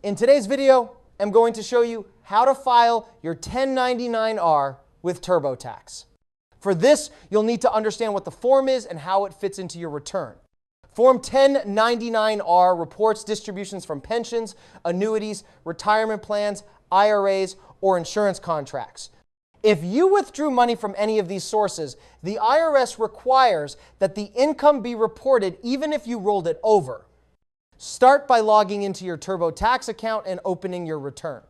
In today's video, I'm going to show you how to file your 1099-R with TurboTax. For this, you'll need to understand what the form is and how it fits into your return. Form 1099-R reports distributions from pensions, annuities, retirement plans, IRAs, or insurance contracts. If you withdrew money from any of these sources, the IRS requires that the income be reported even if you rolled it over. Start by logging into your TurboTax account and opening your return.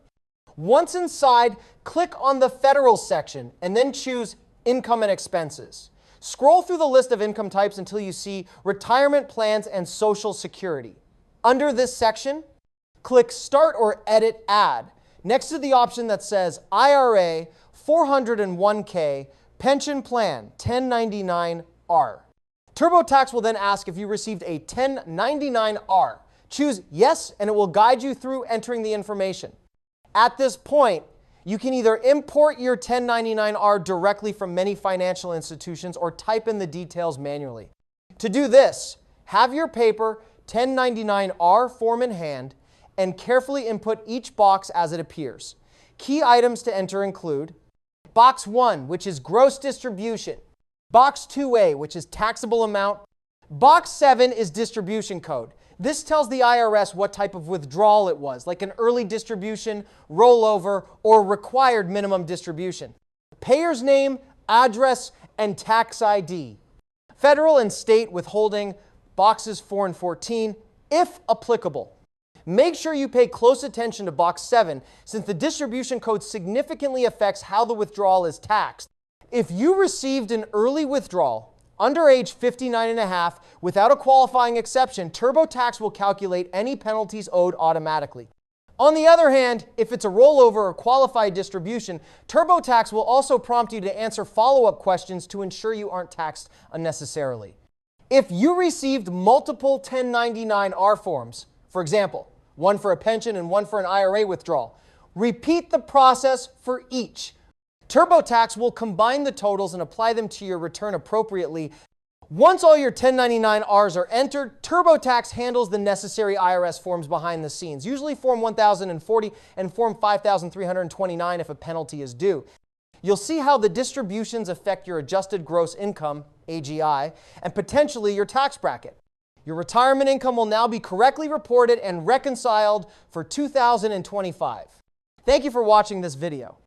Once inside, click on the Federal section and then choose Income and Expenses. Scroll through the list of income types until you see Retirement Plans and Social Security. Under this section, click Start or Edit Add next to the option that says IRA 401k Pension Plan 1099-R. TurboTax will then ask if you received a 1099-R. Choose Yes, and it will guide you through entering the information. At this point, you can either import your 1099-R directly from many financial institutions or type in the details manually. To do this, have your paper 1099-R form in hand and carefully input each box as it appears. Key items to enter include Box 1, which is gross distribution. Box 2A, which is taxable amount. Box 7 is distribution code. This tells the IRS what type of withdrawal it was, like an early distribution, rollover, or required minimum distribution. Payer's name, address, and tax ID. Federal and state withholding, boxes 4 and 14, if applicable. Make sure you pay close attention to box 7, since the distribution code significantly affects how the withdrawal is taxed. If you received an early withdrawal under age 59 and a half without a qualifying exception, TurboTax will calculate any penalties owed automatically. On the other hand, if it's a rollover or qualified distribution, TurboTax will also prompt you to answer follow-up questions to ensure you aren't taxed unnecessarily. If you received multiple 1099-R forms, for example, one for a pension and one for an IRA withdrawal, repeat the process for each. TurboTax will combine the totals and apply them to your return appropriately. Once all your 1099-Rs are entered, TurboTax handles the necessary IRS forms behind the scenes, usually Form 1040 and Form 5329 if a penalty is due. You'll see how the distributions affect your adjusted gross income, AGI, and potentially your tax bracket. Your retirement income will now be correctly reported and reconciled for 2025. Thank you for watching this video.